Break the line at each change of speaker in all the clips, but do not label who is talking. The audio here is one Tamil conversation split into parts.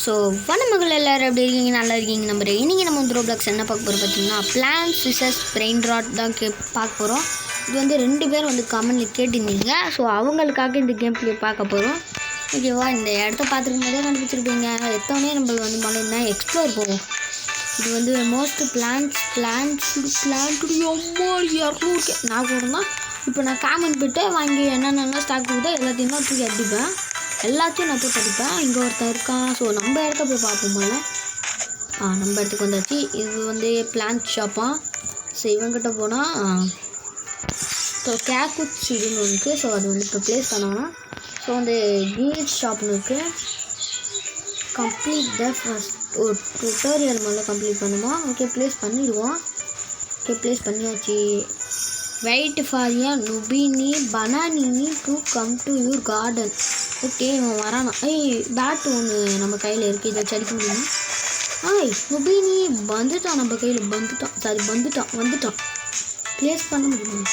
ஸோ வணமகள் எல்லோரும் எப்படி இருக்கீங்க? நல்லா இருக்கீங்க நம்புறேன். இன்றைக்கி நம்ம வந்து ரோப்ளாக்ஸ் என்ன பார்க்க போகிறோம் பார்த்தீங்கன்னா, பிளான்ஸ் விசஸ் பிரெயின் ராட் தான் பார்க்க போகிறோம். இது வந்து 2 பேர் வந்து கமெண்ட்டில் கேட்டிருந்தீங்க. ஸோ அவங்களுக்காக இந்த கேம் பிளே பார்க்க போகிறோம். ஓகேவா? இந்த இடத்த பார்த்துருக்கும் போதே கண்டுபிடிச்சிருப்பீங்க. எத்தவொடனே நம்ம வந்து மலைன்னா எக்ஸ்ப்ளோர் போவோம். இது வந்து மோஸ்ட் பிளான்ஸ் ரொம்ப 200 நான் போகிறேன்னா இப்போ நான் காமெண்ட் போய்ட்டு வாங்கி என்னென்ன ஸ்டாக் கொடுத்தா எல்லாத்தையும் தான் தூக்கி அடிப்பேன். எல்லாத்தையும் நான் போட்டு அடிப்பேன். இங்கே ஒருத்தர் இருக்கான். ஸோ நம்ம இடத்த போய் பார்ப்போம் போல. நம்ம இடத்துக்கு வந்தாச்சு. இது வந்து பிளான்ட் ஷாப்பாக. ஸோ இவங்கிட்ட போனால் ஸோ கேக்குட் சீடுன்னு ஒன்று இருக்குது. ஸோ அது வந்து இப்போ ப்ளேஸ் பண்ணோன்னா ஸோ வந்து கீட் ஷாப்னு இருக்குது. கம்ப்ளீட் த ஃபஸ்ட் ஒரு டுட்டோரியல் முதல்ல கம்ப்ளீட் பண்ணுமா? ஓகே, ப்ளேஸ் பண்ணிடுவோம். ஓகே, ப்ளேஸ் பண்ணியாச்சு. Wait for your Noobini Bananini to come to your garden. Okay, இவன் வரானா? பேட் ஒன்று நம்ம கையில் இருக்குது. இதை அடிக்க முடியுமா? நுபினி வந்துட்டான். நம்ம கையில் வந்துட்டான். ப்ளேஸ் பண்ண முடியுமா?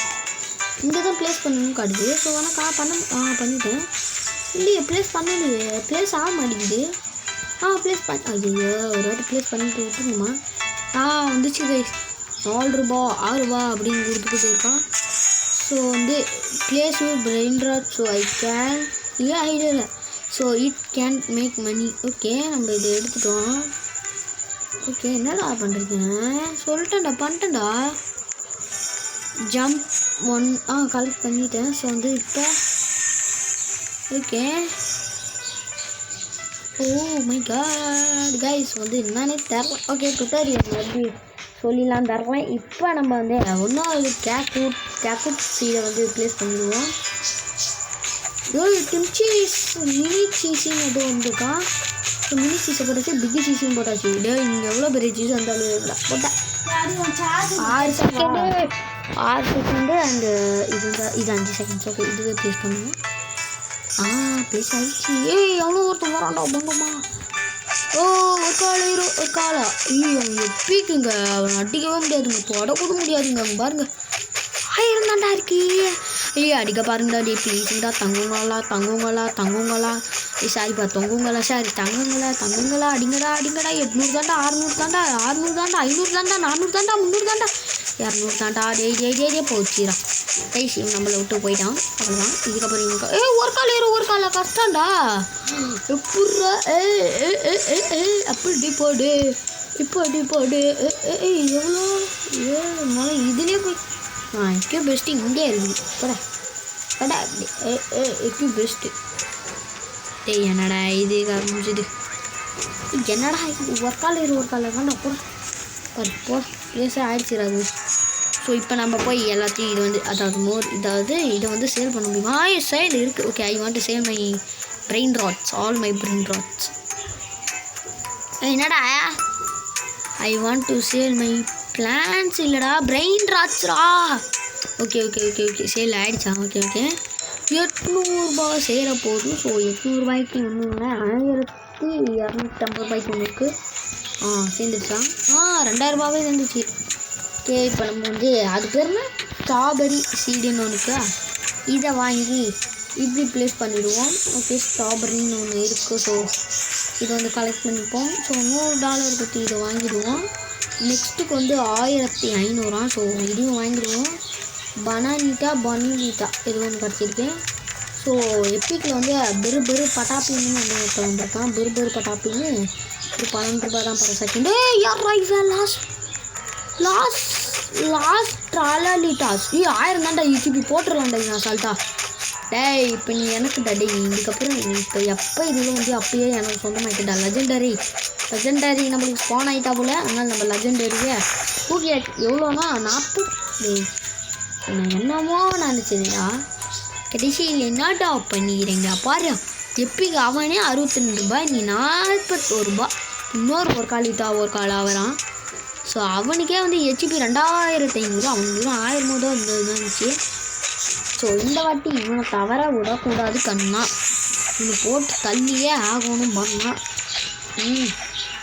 இங்கே தான் ப்ளேஸ் பண்ணணும் காட்டுது. ஸோ ஆனால் பண்ணிட்டேன். இல்லையே, ப்ளேஸ் பண்ணலையே. ப்ளேஸ் ஆக மாட்டேங்குது. ப்ளேஸ் ஐயோ, ஒரு வாட்டி ப்ளேஸ் பண்ணிட்டு விட்டுருணுமா? வந்துச்சு கைஸ். 4 ரூபா 6 ரூபா அப்படின்னு கொடுத்துட்டு போயிருக்கான். ஸோ வந்து place you brain rot. So I can idea. So it can make money. Okay, நம்ம இதை எடுத்துட்டோம். ஓகே, என்னடா பண்ணுறீங்க? பண்ணிட்டேன்டா. ஜம்ப் 1 கலெக்ட் பண்ணிட்டேன். ஸோ வந்து இப்போ okay. Oh my God guys, வந்து என்னன்னே தெரில. ஓகே, டுட்டோரியல் எப்படி சொல்லிடலாம் தரலாம். இப்போ நம்ம வந்து ஒன்றும் கேக்குட் சீடை வந்து ப்ளேஸ் பண்ணிடுவோம். சீஸ் மினி சீஸின்னு எதுவும் வந்துருக்கான். ஸோ மினி சீஸை போட்டாச்சு, பிக் சீஸும் போட்டாச்சு. நீங்கள் எவ்வளோ பெரிய சீஸ் வந்தாலும் போட்டேன். 6 செகண்டு அண்டு இது 5 செகண்ட்ஸ். ஓகே, இதுவே ப்ளேஸ் பண்ணுவோம். ப்ளேஸ் ஆகிடுச்சு. எவ்வளோ ஒருத்தர் வரான்டா பொங்கம்மா. ஒரு காலா. அவன் எப்பீக்குங்க. அவன் அடிக்கவே முடியாதுங்க, தொடக்கூட முடியாதுங்க. அவங்க பாருங்க, 1000 தாண்டா இருக்கு. அடிக்க பாருங்கடா. ப்ளீஸுங்கடா, தங்குங்களா. சாரிப்பா, தொங்குங்களா. சாரி, தங்குங்களா. அடிங்கடா. 800 தாண்டா, 600 தாண்டா, 500 தாண்டா, 400 தாண்டா, 300 தாண்டா, 200 தாண்டா. டே போச்சுடா கைஸ். இவன் நம்மளை விட்டு போயிட்டான். அவ்வளோதான். இதுக்கப்புறம் இவங்க ஒரு கால கஷ்டம்டா. எப்படா அப்படி போடு. எவ்வளோ மழை இதுலேயே போய் எக்கோ பெஸ்ட்டு இங்கே இருக்குது. படா எக்கோ பெஸ்ட்டு. என்னடா இது முடிஞ்சது? என்னடா இது? ஒரு கால தாண்டா போட ப்ளேஸாக ஆயிடுச்சுடாது. ஸோ இப்போ நம்ம போய் எல்லாத்தையும் இது வந்து இதை வந்து சேல் பண்ண முடியுமா? சைடு இருக்குது. Okay, I want to sell my brain rots, all my brain rots. என்னடா I want to sell my plants இல்லைடா, பிரெயின் ராட்ஸ்ரா. ஓகே, சேல் ஆகிடுச்சா? ஓகே 800 ரூபா சேர போகுது. ஸோ 800 ரூபாய்க்கு ஒன்று 1250 ரூபாய்க்கு ஒன்று இருக்குது. சேர்ந்துருச்சா? 2000 ரூபாவே சேர்ந்துச்சு. ஓகே, இப்போ நம்ம வந்து அது பேர்னா ஸ்ட்ராபெரி சீடுன்னு ஒன்று இருக்கா, இதை வாங்கி இப்படி ப்ளேஸ் பண்ணிவிடுவோம். ஓகே, ஸ்ட்ராபெரின்னு ஒன்று இருக்குது. ஸோ இதை வந்து கலெக்ட் பண்ணிப்போம். ஸோ $100 பற்றி இதை வாங்கிடுவோம். நெக்ஸ்ட்டுக்கு வந்து 1500. ஸோ இதையும் வாங்கிடுவோம். பனானிட்டா இது ஒன்று கிடச்சிருக்கேன். ஸோ எப்பிக்கில் வந்து பெரு பட்டாப்பின்னு ஒன்று ஒருத்தர் வந்திருக்கான். பெரு பட்டாப்பின்னு ஒரு 12 ரூபா தான் பர் செகண்டு. லாஸ்ட் ட்ராலிட்டாஸ் 1000 தாண்டா. யூடிபி போட்டுடலாம்டா நான் சால்ட்டா. இப்போ நீ எனக்கு டே இதுக்கப்புறம் இப்போ எப்போ இதில் வந்து அப்பயே எனக்கு சொந்தமாகிட்டா. லெஜெண்டரி நம்மளுக்கு ஸ்பான் ஆகிட்டா போல். அதனால் நம்ம லெஜெண்டரியை தூக்கி எவ்வளோனா 40. என்னமோ நினச்சதுடா. கடைசியில் என்னடா பண்ணிக்கிறீங்க பாரு. எப்பிக்கு அவனே 62 ரூபாய், நீ 41 ரூபா. இன்னொரு ஒரு கால் ஆகிறான். ஸோ அவனுக்கே வந்து ஹெச்பி 2500. அவனுக்கு 1000 தான் இருந்துச்சு. ஸோ இந்த வாட்டி இவனை தவற விடக்கூடாது கண்ணா. இவனை போட்டு தள்ளியே ஆகணும் பண்ணா.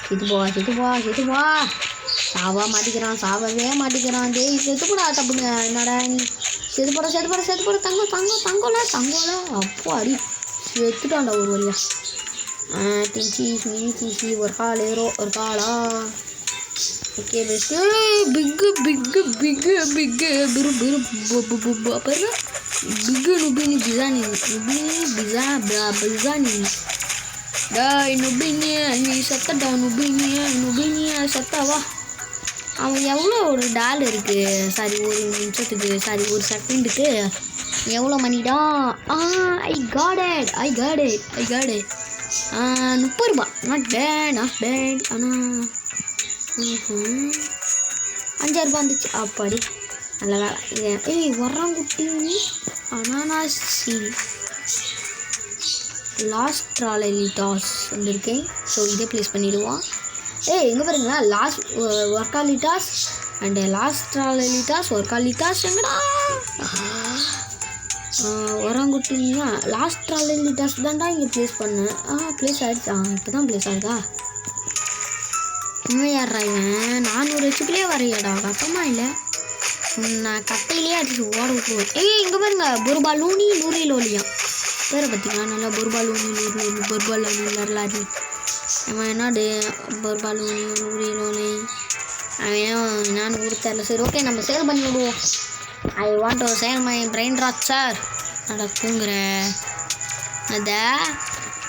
செத்துப்பா. சாவவே மாட்டிக்கிறான். டேய் செத்துப்படா. தப்புங்க. என்னடா நீ செத்துப்பட தங்கோல அப்போ அடி செத்துட்டான்டா ஒரு வழியா. Tinchis, mini cheesy, ஒரு காலா ஓகே பெஸ்ட்டு பிக்கு பாருங்க பிக்கு நுபினி பிசானி டாய் நுபினிய நீ சத்தடா நுபினிய சத்தவா அவன் எவ்வளோ ஒரு டால் இருக்குது சாரி ஒரு நிமிஷத்துக்கு சாரி ஒரு செகண்டுக்கு எவ்வளோ மணிடா ஐ காட் இட் 30 ரூபா நாட் பேட் ஆனால் 5,000 ரூபா வந்துச்சு அப்பாடி நல்ல வேலை இது வர்றாங்குட்டி அனானாஸ் லாஸ்ட் ட்ராலிட்டாஸ் வந்திருக்கேன் ஸோ இதை ப்ளேஸ் பண்ணிவிடுவோம் எங்கே பாருங்களா லாஸ்ட் ஒர்க்காலிட்டாஸ் அண்டு லாஸ்ட் ட்ராலிட்டாஸ் ஒர்க்காலிட்டாஸ் எங்கடா வராங்குட்டிங்கன்னா லாஸ்ட் ட்ராலிட்டாஸ் தான்டா இங்கே ப்ளேஸ் பண்ணேன் ப்ளேஸ் ஆகிடுச்சு இப்போ தான் ப்ளேஸ் ஆகுதா இவன் யாரா இவன் 400 வச்சுக்கிலே வரையாடா கட்டமா இல்லை நான் கட்டையிலே அடிச்சு ஓட விட்டுருவேன் இங்கே பாருங்க பொருபா லூனி நூறி லோலியா பேரை பார்த்தீங்களா நல்லா பொருபா லூனி வரலாறு அவன் என்னடு பொருபா லூனி நூறி லோலி அவன் நான் கொடுத்தரல சரி ஓகே நம்ம சேல் பண்ணி விடுவோம் I want to sell my brain rot sir நல்லா தூங்குற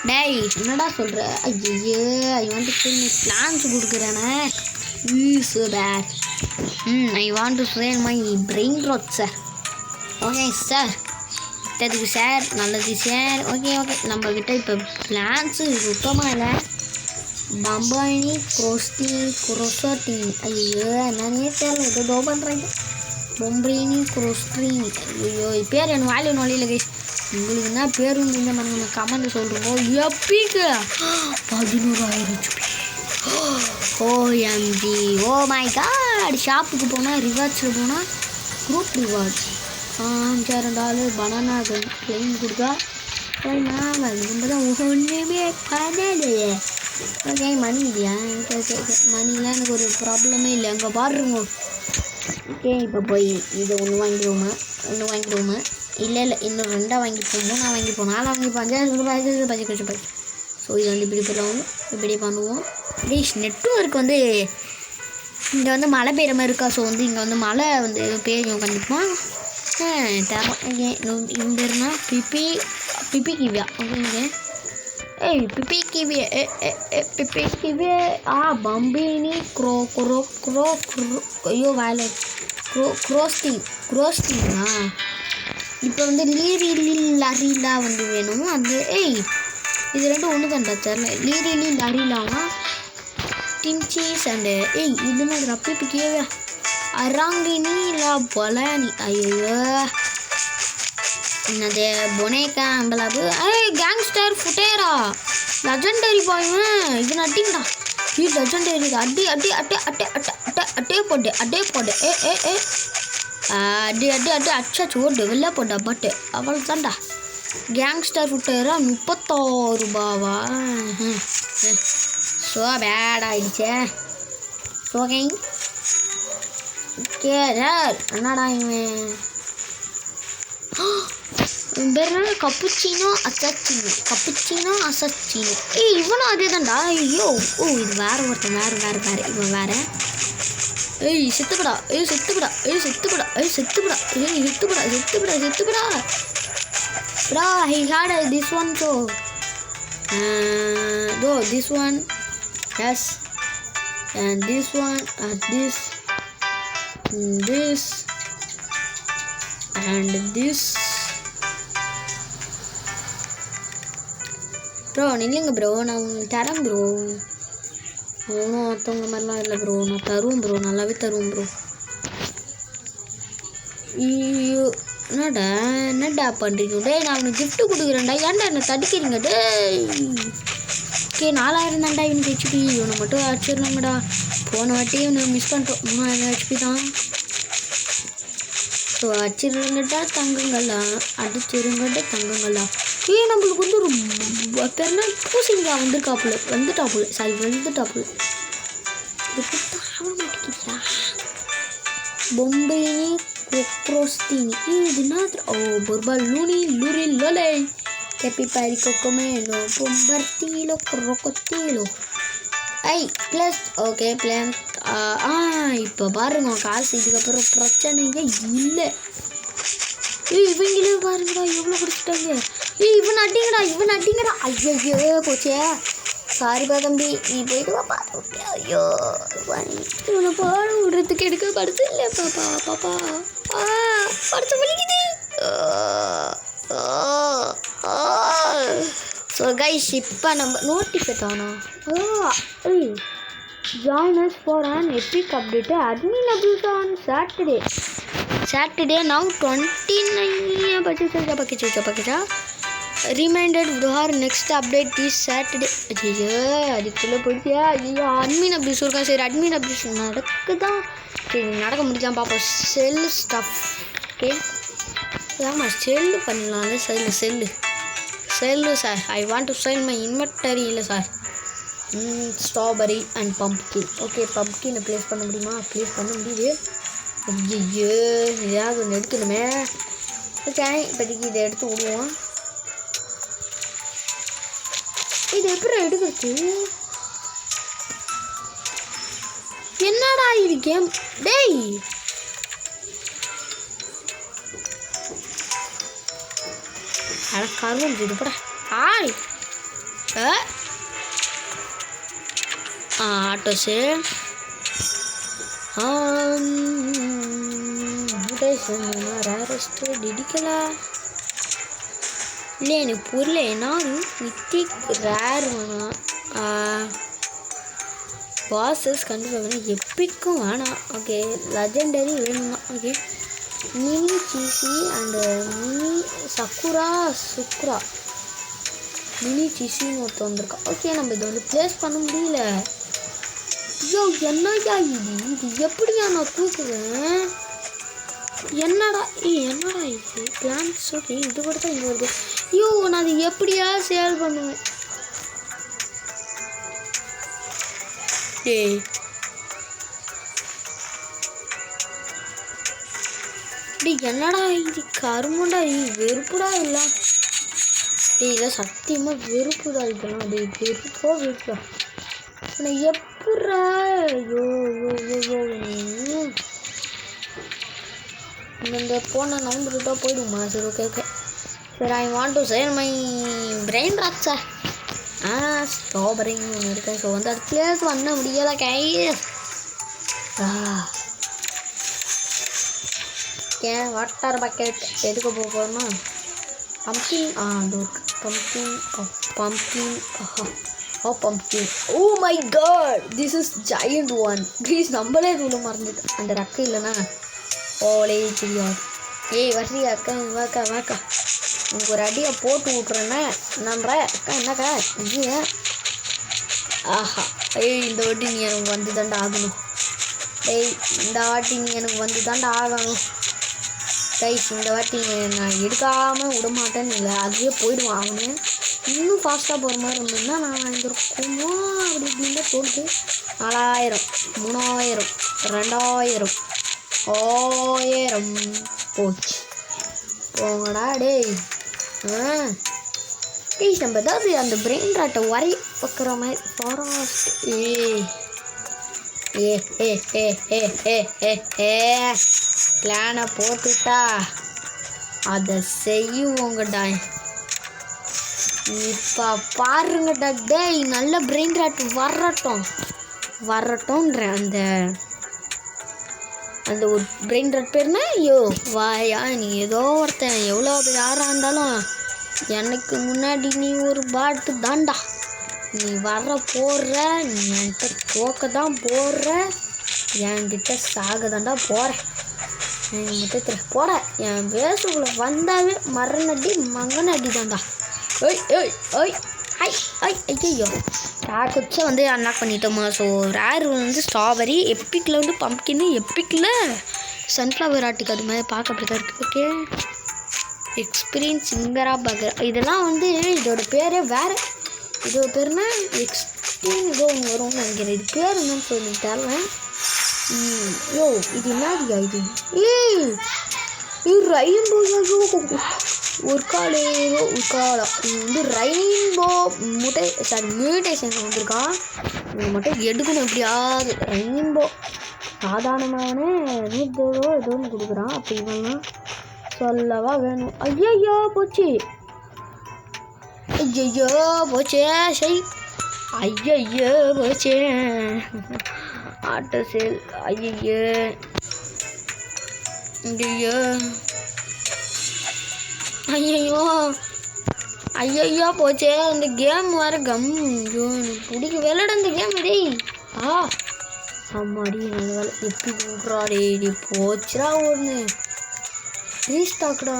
டேய் என்னடா சொல்கிற ஐயோ I want to sell my plants கொடுக்குறேனே so bad I want to sell my brain rot sir okay sir விட்டதுக்கு சார் நல்லது சார் ஓகே நம்மக்கிட்ட இப்போ பிளான்ஸு சுத்தமாக இல்லை பம்பாயினி குரோசட்டின் ஐயோ என்னன்னே தெரியல ஏதோ பண்ணுறாங்க பொம்பரினி குரோஸ்ட்ரின் ஐயோ பேர் எனக்கு வாயில நொழியில் கைஸ் உங்களுக்கு என்ன பேரும் இந்த மாதிரி கமெண்ட் சொல்கிறோம் எப்பிக்கு 11,000 ஓஎம்ஜி ஓ மை காட் ஷாப்புக்கு போனால் ரிவார்ட்ஸில் போனால் குரூப் ரிவார்ட்ஸ் $5,000 பனானா கிளைம் கொடுத்தா நம்ம தான் ஒன்றுமே பண்ணலையே ஓகே மணி இல்லையா ஓகே மணிலாம் எனக்கு ஒரு ப்ராப்ளமே இல்லை அங்கே பாருங்க ஓகே இப்போ போய் இதை ஒன்று வாங்கிடுவோமா இல்லை இன்னும் 2 வாங்கிப்போம் 3 வாங்கிப்போம் 4 வாங்கிப்போம் 5,000 ரூபாய் ஸோ இது வந்து இப்படி பண்ணுவோம் ப்ளீஸ் நெட்வொர்க் வந்து இங்கே வந்து மழை பெய்கிற மாதிரி இருக்கா ஸோ வந்து இங்கே வந்து மழை வந்து பெய்யும் கண்டிப்பாக தரோம் இங்கே இருந்தால் பிபி கிவியா ஓகேங்க பிபி கிவியா பம்பினி ஐயோ வேலை குரோஸ்டிங்கா இப்போ வந்து லரிலா வந்து வேணும் அந்த இது 2 ஒன்று தான்டா தெரியல லரிலாவா டிம்சீஸ் அண்டு இதுன்னு ரப்பி கேவே அரங்கினி லா பொலானி ஐயோ என்னது பொனேக்கா அம்பலாபு கேங்ஸ்டர் ஃபுட்டேரா லெஜண்டரி பாய்வன் இது நட்டிங்கடா இது லெஜண்டரி அட்டே போட்டு அடி அச்சாச்சு ஓடு வெளில போட்டா பட்டு அவள் தான்டா கேங்ஸ்டர் ஃபுட்டேரா 36 ரூபாவா ஸோ பேட் ஆகிடுச்சே ஓகே சார் என்னடா இவன் பேர் என்ன கப்புச்சினோ அசச்சினோ இவனும் அதே தான்டா ஐயோ இது வேறு ஒருத்தன் வேறு இவன் வேறு செத்துப்படா bro he had this one so this one yes and this one and this and this bro நில்லுங்க ப்ரோ நான் தரேன் ப்ரோ ஒன்றும் மற்றவங்க மாதிரிலாம் இல்லை ப்ரோ நான் தருவேன் ப்ரோ நல்லாவே தருவேன் ப்ரோ என்னடா பண்ணுறீங்க டே நான் அவனுக்கு கிஃப்ட்டு கொடுக்குறேன்டா ஏன்டா என்னை தடுக்கிறீங்க டே ஓகே 4,000 தான்டா இவனுக்கு ஹெச்பி இவனை மட்டும் அடிச்சிடலாங்கடா போன வாட்டி இவனை மிஸ் பண்ணிட்டோம் 3,000 ஹெச்பி தான் ஸோ அடிச்சிருங்கட்டா தங்குங்களா நம்மளுக்கு வந்து ஒரு பேர்னா பூசிங்கா வந்துட்டாப்புல பொம்பைனி கொக்ரோஸ்டினி இதுனா பொர்பா லூரி லோலை Capibari cocomelo, bombartilo, crocodilo. I plus okay plan. இப்போ பாருங்க காசு இதுக்கப்புறம் பிரச்சனையே இல்லை. இவங்களே பாருங்கடா எவ்வளோ கொடுத்துட்டாங்க. இவன் அடிங்கடா. ஐயோ போச்சே. சாரிப்பா தம்பி, நீ போயிட்டு வா பார்த்து. ஐயோ இவனை பாடு விடுறதுக்கு எடுக்க படுத்து இல்லை பாப்பா படுத்து வலிக்குது. ஸோ கைஸ் இப்போ நம்ம நோட்டிஃபைட் ஆனோம். Join us for an epic update. Admin abuse on Saturday now 29 பக்கிச்சா. Reminded our next update is Saturday. ஐயோ அதுக்குள்ளே போயிட்டியா? ஐயோ அட்மின் அப்யூஸ் இருக்கா. சரி அட்மின் அப்யூஸ் நடக்குதான். சரி நடக்க முடிஞ்சான் பார்ப்போம். Sell stuff. ஓகே ஆமாம் செல்லு பண்ணலாம்ல. Sell sir. I want to sell my inventory. இல்லை sir strawberry and pumpkin. Okay பம்ப்கினை ப்ளேஸ் பண்ண முடியுமா? ப்ளேஸ் பண்ண முடியுது. ஐயோ ஏதாவது ஒன்று எடுக்கணுமே. ஓகே இப்போதைக்கு இதை எடுத்து விடுவோம். இது எப்படி எடுக்கிறது? என்னடா இது கேம் டேய். கருவம் இதுப்பட ஆய் ஆட்டோஸு ரேரஸ்ட்டு டிடிக்கலா இல்லை எனக்கு புரியல. ஏன்னாரு மித்திக் ரேர் வேணாம். பாசஸ் கண்டிப்பாக வேணும். எப்பிக்கும் வேணாம். ஓகே லெஜெண்டரி வேணுமா? ஓகே மினி சீசி அண்டு மினி சுக்ரா மினி சீசின்னு ஒருத்தர் வந்திருக்கா. ஓகே நம்ம இதை வந்து ப்ளேஸ் பண்ண முடியல. ஐயோ என்னையா இது எப்படியா நான் தூக்குவேன்? என்னடா இது பிளான்ஸ்? ஓகே இது கூட தான் இங்கே வருது. ஐயோ நான் அது எப்படியா சேல் பண்ணுவேன்? டேய் என்னடா இது கருமுண்டா. வெறுப்புடா எல்லாம். இதை சத்தியமாக வெறுப்புடா இதெல்லாம். வெறுப்பா நான் எப்படா. ஐயோ இந்த போன நம்பர்கிட்ட போயிடுமா? சரி ஓகே சரி I want to sell my brain rot sir. ஸ்ட்ராபெரின்னு ஒன்று இருக்கேன். ஸோ வந்து அது பண்ண முடியாத கை. ஏன் வாட்டர் பக்கெட் எதுக்கு போகணும்னா pumpkin. Pumpkin. Oh my God this is giant one. Please நம்மளே இதுல மறந்துட்டு அந்த ரக்கை இல்லைன்னா ஓலே தெரியாது. ஏய் வர்றி அக்கா வாக்கா உனக்கு ஒரு அடியை போட்டு விட்றேன்னா நம்புற அக்கா. என்னக்கா இல்லையா? ஆஹா இந்த வாட்டி நீ எனக்கு வந்து தாண்டா ஆகணும். இந்த வாட்டி நீ எனக்கு வந்து தாண்டா ஆகணும். கைஸ் இந்த வாட்டி நான் எடுக்காமல் விட மாட்டேன்னு இல்லை. அதுவே போயிடுவான் அவனு. இன்னும் ஃபாஸ்ட்டாக போகிற மாதிரி இருந்ததுன்னா நான் வாங்கியிருக்கோமோ அப்படி இப்படின்னு தோணுது. 4000 3000 2000 1000 போச்சு. போங்கடா டேய். நம்ம ஏதாவது அந்த பிரெயின் ராட்டை வரை வைக்கிற மாதிரி ஃபாரஸ்ட். பிளானை போட்டுட்டா அதை செய்யுவோங்கடா. இப்போ பாருங்கடா டேய் நல்ல பிரெயின் ராட் வரட்டும்ன்ற அந்த ஒரு பிரெயின் ராட் பேர்னா ஐயோ வாயா நீ ஏதோ ஒருத்தன் எவ்வளோ யாராக இருந்தாலும் எனக்கு முன்னாடி நீ ஒரு பாட்டு தாண்டா. நீ போடுற நீ என்கிட்ட தோக்க தான் போடுற. என்கிட்ட சாக தாண்டா போகிறேன். மொத்தத்தில் போட என் பேசுக்குள்ளே வந்தாவே மரணடி மங்கனடி தாண்டா. ஐயோ ராக்குச்சை வந்து அன்லாக் பண்ணிட்டோமா. ஸோ ரேர் வந்து ஸ்ட்ராபெரி, எப்பிக்கில் வந்து பம்ப்கின்னு, எப்பிக்கில் சன்ஃப்ளவர் ஆட்டுக்கு அது மாதிரி பார்க்க அப்படி தான் இருக்குது. ஓகே எக்ஸ்பீரியன்ஸ் சிங்கரா பகர் இதெல்லாம் வந்து இதோட பேரே வேறு. இதோட பேருனா எக்ஸ்பீரியன் ஏதோ ஒன்று வரும்னு நினைக்கிறேன். இது பேர் என்னன்னு சொல்லி தரேன். இது என்னதுயா இது? இது ரெயின்போ. ஒரு காலேரோ ஒரு காலா இது வந்து ரெயின்போ மியூட்டேஷன் வந்திருக்கான். இது மட்டும் எடுக்கணும் எப்படியாவது. ரெயின்போ சாதாரணமான ஏதோ ஒன்று கொடுக்குறான். அப்போ இவெல்லாம் சொல்லவா வேணும். ஐயோ போச்சு, ஐயோ போச்சே, சரி ஐயோ போச்சே. ஆட்டோ சேல் ஐயோ ஐயோ ஐயோ ஐயோ போச்சே. அந்த கேம் வேற ஐயோ எனக்கு பிடிக்க விளையாட அந்த கேம் டேய். ஆமாடி நல்ல வேலை. எப்படி விட்றா டே போச்சுடா ஒன்று ரீஸ்டாக்டா.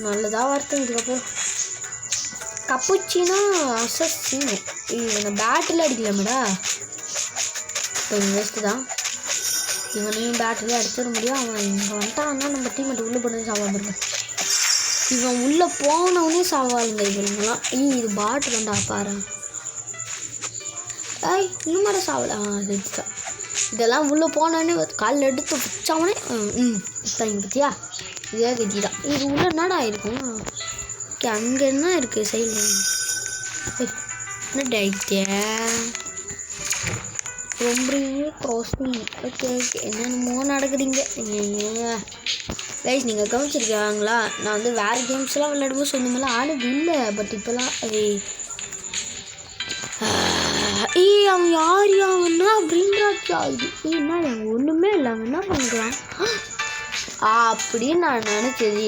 நல்லதாக வார்த்தை. இதுக்கப்புறம் கப்புச்சினா அசஸ்ஸின்னு இந்த பேட்டில் அடிக்கலாமேடா. இப்போ வேஸ்ட்டு தான். இவனையும் பேட்டிலே அடிச்சிட முடியும். அவன் இங்கே வந்துட்டான்னா நம்ம டீமெட்டு உள்ளே போனது சாவாமல் இருக்க. இவன் உள்ளே போனவனே சாவாளுங்க இவனுங்களாம். இது பாட்டு வேண்டா பாரு. இன்னும் மாதிரி சாவல. சரிச்சா இதெல்லாம் உள்ளே போனோடனே காலில் எடுத்து வச்சாவனே இத்தாங்க பற்றியா. இதே கத்தி தான். இது உள்ள என்னடா இருக்கும். ஓகே அங்கே என்ன இருக்குது சைடில் என்ன டைட்டே ரொம்ப க்ராஸ்னி. ஓகே ஓகே என்னென்னமோ நடக்குதுங்க. கைஸ் நீங்கள் கவனிச்சிருக்காங்களா, நான் வந்து வேறு கேம்ஸ்லாம் விளையாடும்போது சொன்னமெல்லாம் ஆனது இல்லை. பட் இப்போலாம் அவன் யார் அவன்னா அப்படின்றாச்சு ஆகுது. என்ன அவன் ஒன்றுமே இல்லை, அவன் என்ன பண்ணுறான் அப்படின்னு நான் நினச்சது.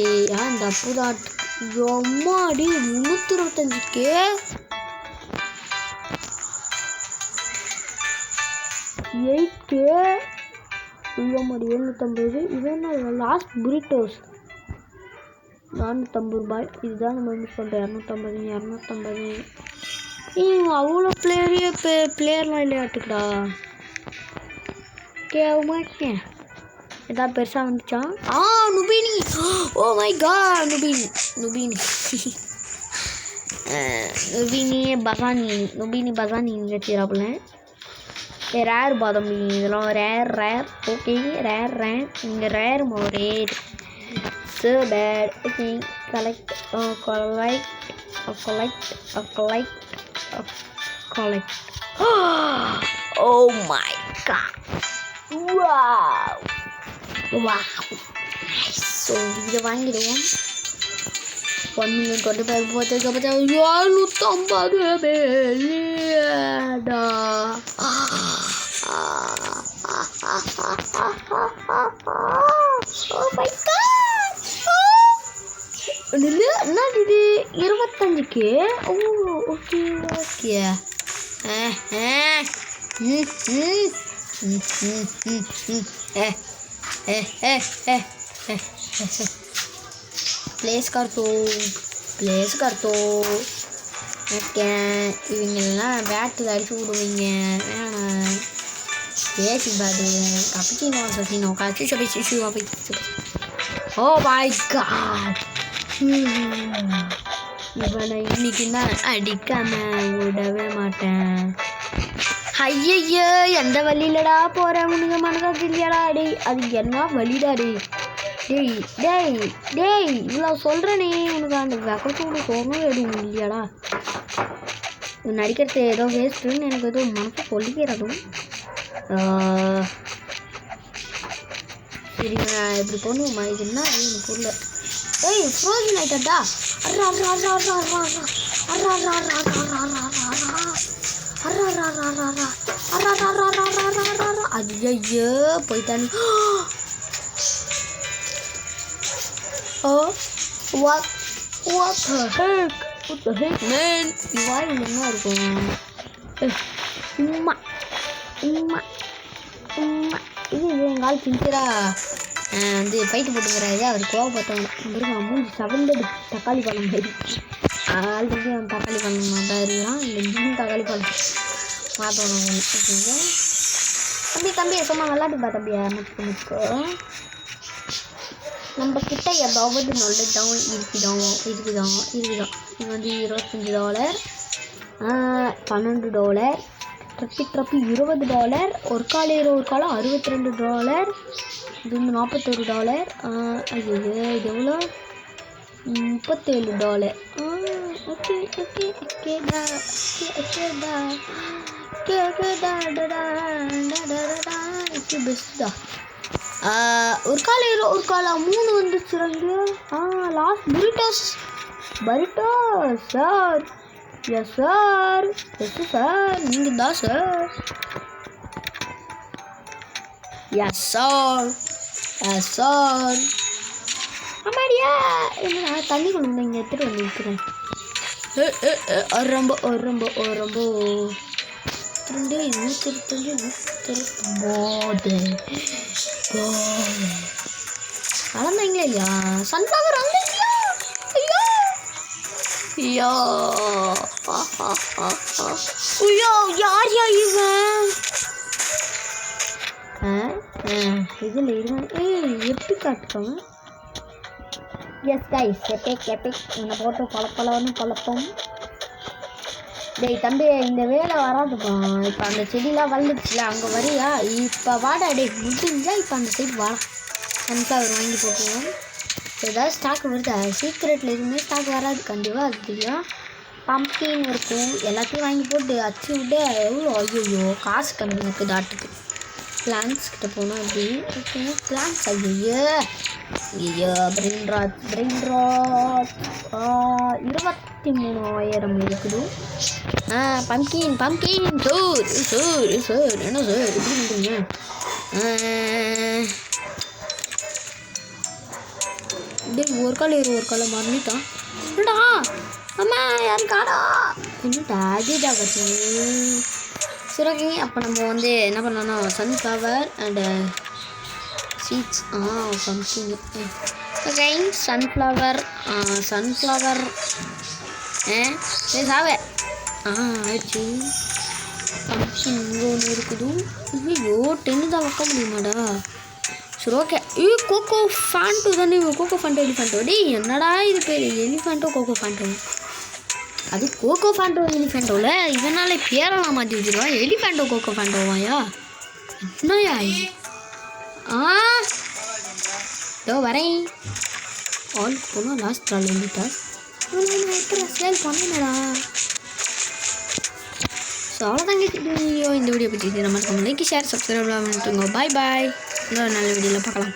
இந்த அப்புதாட்டு எம்மாடி 325K 8K உள்ளமாடி 750. இது என்ன லாஸ்ட் புரிட்டோஸ் 450 ரூபாய். இதுதான் நம்ம மிஸ் பண்ணுறோம். 250 அவ்வளோ பிளேயர்லாம் இல்லையாட்டுக்கடா. கேட்கேன் எதாவது பெருசாக வந்துச்சான். Noobini. Oh my god Noobini பசானி வச்சுக்கிறாப்புல. ரேர் பாதம் இதெல்லாம் ரேர். ஓகே ரேர் இங்கே rare rare so bad. Okay collect oh my god wow nice. So இதை வாங்கிடுவோம். 1,025,000 போகிறதுக்கு 750 பேடா. oh my god என்ன இது 25K. ஓகே प्लेस कर दो ஓகே. இவங்கெல்லாம் பேட்டில் அடிச்சு விடுவீங்க வேணாம். பேசி பாட்டு கப்பிச்சினோ ஓ மை காட். இவனை இன்னைக்கு தான் அடிக்காம விடவே மாட்டேன். ஐயையோ எந்த வழியிலடா போகிறேன் உனக்கு மனசாச்சு இல்லையாடா. டேய் அது என்ன வழிடா. டேய் இவ்வளோ சொல்கிறேனே உனக்கு அந்த வெக்கத்தோடு கோபம் எதுவும் இல்லையாடா. நடிக்கிறது ஏதோ வேஸ்ட்டுன்னு எனக்கு எதுவும் மனசு சொல்லிக்கிறதும். சரி நான் இப்படி பண்ணுவோம்மா. இது என்ன எனக்கு புரியல. ஃப்ரோசன் ஆயிட்டா. ஐயோ போயிட்டானு. what the heck man. இவ்வாறு என்ன இருக்கும். இது எங்கால் சின்சியரா வந்து ஃபைட்டு போட்டுக்கிறாரு. அவர் கோவப்பட்டவங்க மூஞ்சி சவந்தடி தக்காளி பழம் மாதிரி. ஆல்ரெடி அவன் தக்காளி பழம் மாட்டா இருக்கிறான். இந்த தக்காளி பழம் மாற்றணும். ஓகேங்க தம்பி சும்மா விளாட்டுப்பா தம்பியா முச்சுக்கோ. நம்ம கிட்ட ஏதாவது நல்லதான் இருக்குதான். இது வந்து $25, $12, ட்ரப்பி $20, ஒரு காலம் $62, இது வந்து $41. ஐயோ இது எவ்வளோ? $37. ஓகே ஓகே ஓகேடா ஓகேடா ஓகேடா இது பெஸ்ட்டா. ஒரு கால் ஏறும் ஒரு காலா 3 வந்துச்சுறாங்க. Last burritos sir. Yes sir sir நீங்கள் தான் சார். Yes sir ஆமாடியா. என்ன தண்ணி கொண்டு வந்து இங்கே எடுத்துகிட்டு வந்து நிற்கிறேன். ரொம்ப 129 வளர்ந்தாங்களே இல்லையா? சன்ஃப்ளவர் வந்துருக்கியா? ஐயோ ஐயோ யார் இவன்? இதில் இருவன் எப்படி காட்டுறோம்? எஸ் கைஸ் எபிக் என்னை போட்டு குழப்பம். டேய் தம்பி இந்த வேலை வராதுப்பா. இப்போ அந்த செடியெலாம் வளர்ந்துச்சுல அங்கே வரியா? இப்போ வாடா டே முடிஞ்சா இப்போ அந்த சைடு வா. சன்ஃப்ளவர் வாங்கி போட்டுவோம். ஏதாவது ஸ்டாக் வருதா? சீக்ரெட்டில் எதுவுமே ஸ்டாக் வராது கண்டிப்பாக, அது தெரியும். பம்ப்கின் இருக்கும், எல்லாத்தையும் வாங்கி போட்டு அச்சு விட்டு எவ்வளோ ஐயோ காசு கம்மி இருக்குது ஆட்டுக்கு. பிளான்ஸ் கிட்ட போனோம் அப்படி. ஓகே பிளான்ஸ் ஐயோ பிரெயின் ராட் 23,000 இருக்குது. பம்ப்கின் சார் என்ன சார் எப்படி பண்ணுறீங்க? ஒரு கால் மறந்துட்டான். என்னடா அம்மா யாரும் காடா என்னடா அதுடா பற்றி. சரி ஓகே அப்போ நம்ம வந்து என்ன பண்ணலாம்னா sunflower and seeds pumpkin. Okay sunflower சாவே ஆயிடுச்சு. பம்ப்கின் இங்கே ஒன்று இருக்குது. ஐயோ 10 தான் வைக்க முடியுமாடா? சரி ஓகே. கோகோ ஃபேண்டோ தானே? கோகோ ஃபேண்டோ எலிஃபேண்டோ. என்னடா இது பேர்? எலிஃபேண்டோ கோகோ ஃபேண்டோ. அது கோகோ ஃபேண்டோ எலிஃபேண்டோவில் இதனால் பேரெல்லாம் மாற்றி வச்சுருவா. எலிஃபேண்டோ கோகோ ஃபேண்டோவாயா? என்னயா இதோ வரேன். ஆளுக்கு போனால் லாஸ்ட் நாள் வந்துட்டா சேல் பண்ணடா. ஸோ அவ்வளோதாங்க இந்த வீடியோ பற்றி நம்ம லைக் ஷேர் சப்ஸ்கிரைப் பண்ணிட்டுங்க. பாய் இன்னொரு நல்ல வீடியோவில் பார்க்கலாம்.